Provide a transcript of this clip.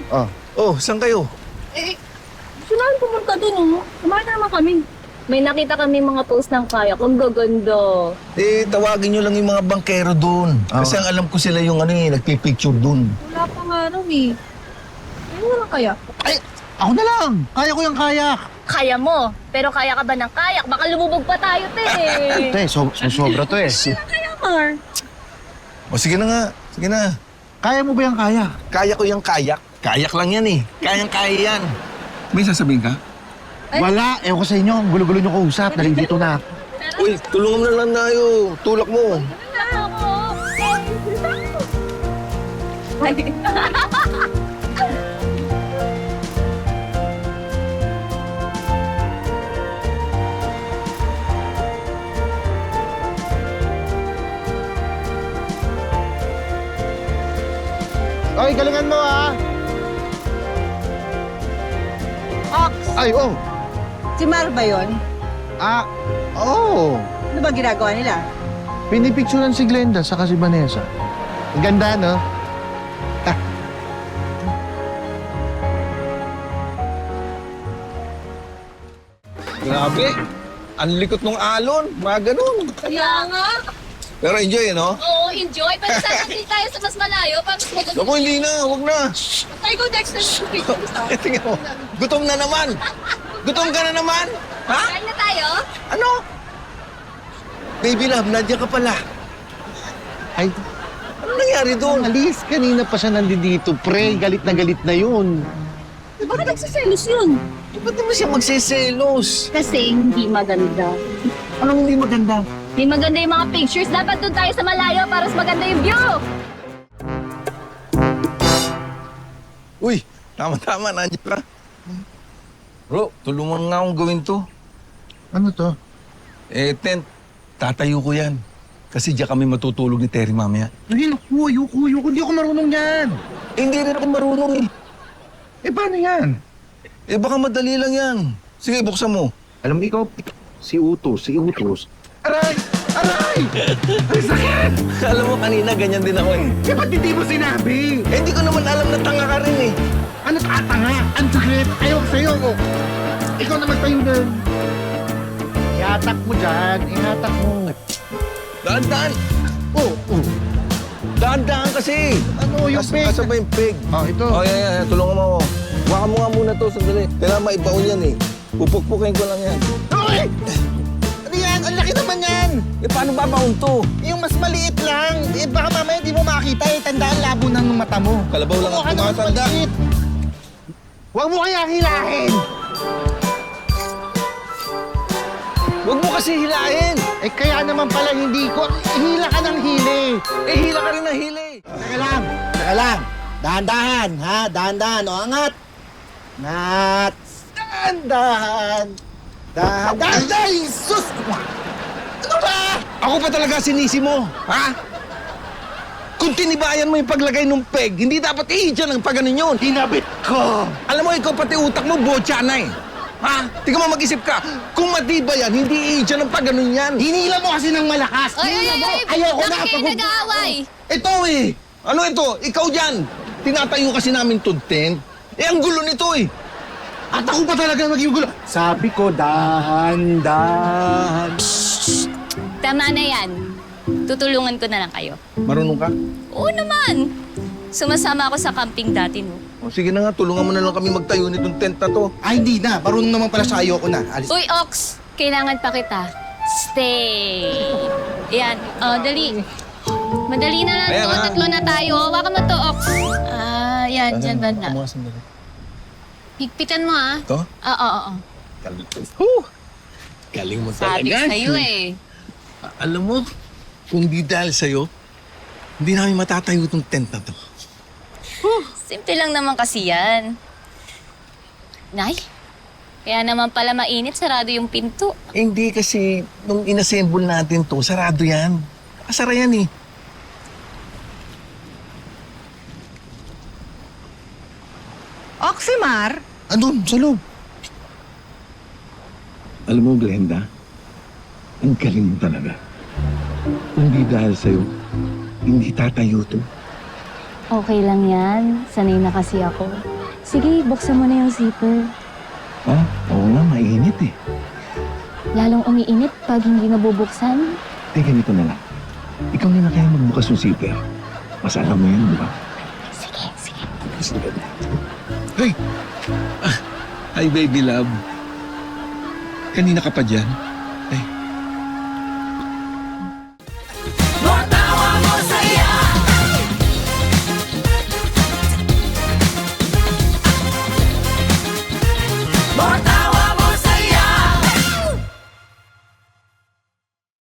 Oh. Oh, saan kayo? Gusto namin pumunta dun, oh. Kumain na naman kami. May nakita kami mga post ng kayak. Ang gaganda. Tawagin nyo lang yung mga bangkero doon. Kasi ang alam ko sila yung nagpipicture doon. Wala pa nga raw, eh. Ano na lang kaya? Ay, ako na lang. Kaya ko yung kayak. Kaya mo. Pero kaya ka ba ng kayak? Baka lumubog pa tayo, te. Te, sobra to eh. Kaya, Mar. O sige na nga. Sige na. Kaya mo ba yung kayak? Kaya ko yung kayak. Kayak lang yan eh. Kayang-kaya yan. May sasabihin ka? Ay. Wala. Ewan ko sa inyo. Ang gulo-gulo nyo kausap. Nalilito na. Uy, tulungan mo na lang tayo. Tulak mo. Okay, galingan mo ah. Ox, Ay, oh. si Mar ba yun? Oh. Ano ba ginagawa nila? Pinipicturean si Glenda saka si Vanessa. Ang ganda, no? Grabe. Ang likot ng alon. Mga ganun. Kaya nga. Pero enjoy, no? Oo, enjoy. Pero sana din tayo sa mas malayo. Para mas maganda. Naku, hindi na. Huwag na. Tayo go next na. Tingnan mo. Gutom na naman. Gutom ka na naman. Ha? Kain na tayo? Ano? Baby love, nandiyan ka pala. Ay, Ano nangyari doon? alis. Kanina pa siya nandito, pre. Galit na yun. Bakit nagsiselos yun? Ba't naman siya magsiselos? Kasi hindi maganda. Anong hindi maganda? Hindi maganda yung mga pictures. Dapat doon tayo sa malayo para mas maganda yung view. Uy, tama-tama, nandiyan ka. Bro, tulungan nga akong gawin to. Ano to? Tent, tatayo ko yan. Kasi diyan kami matutulog ni Terry mamaya. Ay, naku, ayoko. Hindi ako marunong yan. Hindi rin ako marunong eh. Eh, paano yan? Baka madali lang yan. Sige, buksan mo. Alam mo, ikaw, si Utos. Aray! Aray! Ay, sakit! Alam mo, kanina ganyan din ako eh. Eh, ba't hindi mo sinabi? Hindi ko naman alam na tanga ka rin eh. Ano tanga? Ang sakit! Ayaw ko sa'yo. Oh. Ikaw na magtayo na. Ihatak mo dyan. Ihatak mo. Daan-daan. Oh. Daan-daan kasi. Ano yung peg? Asa ba yung peg? Oh, ito. Oh, yan. Tulungan mo ako. Baka mo nga muna to, sandali. Kailangan maibaon yan eh. Pupukpukin ko lang yan. Hoy! Ano yan? Ang laki naman yan! Paano babaon to? Yung mas maliit lang. Eh, baka mamaya di mo makita eh. Tandaan labo ng mata mo. Kalabaw lang ang Ano, mas tumatanda. maliit. Huwag mo kaya hilahin! Huwag mo kasi hilahin. Eh, kaya naman pala hindi ko. Hila ka ng hili. Hila ka rin ng hili. Teka lang. Dahan-dahan, ha? Dahan-dahan. O, angat. Angat. Dahan-dahan. Dahan-dahan. Ay, sus! Ano ba? Ako pa talaga sinisi mo, ha? Kung tinibayan mo yung paglagay ng peg, hindi dapat dyan ang paganon yun. Hinabit ko. Alam mo, ikaw pati utak mo, botya na eh. Ha? Tingnan mo, mag-isip ka. Kung matibay yan, hindi dyan ang paganon yan. Hinila mo kasi ng malakas. Hinila mo. Ayoko na. Bakit kayo nag-aaway? Ito eh. Ano ito? Ikaw dyan. Tinatayo kasi namin to tent. Ang gulo nito eh. At ako pa talaga maging gulo. Sabi ko, dahan-dahan. Tama na yan. Tutulungan ko na lang kayo. Marunong ka? Oo naman. Sumasama ako sa camping dati, no? O sige na nga, tulungan mo na lang kami magtayo nitong tent na to. Ay, hindi na. Marunong naman pala siya. Ayoko na. Alis. Uy, Ox! Kailangan pa kita. Stay! Yan. O, dali. Madali na lang Ayan, to. ha? Tatlo na tayo. Hawakan mo to, Ox. Yan. Dyan banda. Higpitan mo, ha? Ito? Oo. Galing mo Sabi ko sa'yo, eh. Alam mo, kung di dahil sa'yo, hindi namin matatayo itong tent na to. Simple lang naman kasi yan. Nay, kaya naman pala mainit, sarado yung pinto. Hindi kasi, nung inassemble natin to, sarado yan. Asara yan eh. Oxymar? Andun, sa loob. Alam mo, Glenda, ang galing mo talaga. Kung di dahil sa'yo, hindi tatayo to. Okay lang yan. Sanay na kasi ako. Sige, buksan mo na yung zipper. Ha? Oo nga, mainit eh. Lalong umiinit pag hindi nabubuksan. Sige, sige. Sige na. Hey! Hi, baby love. Kanina ka pa dyan?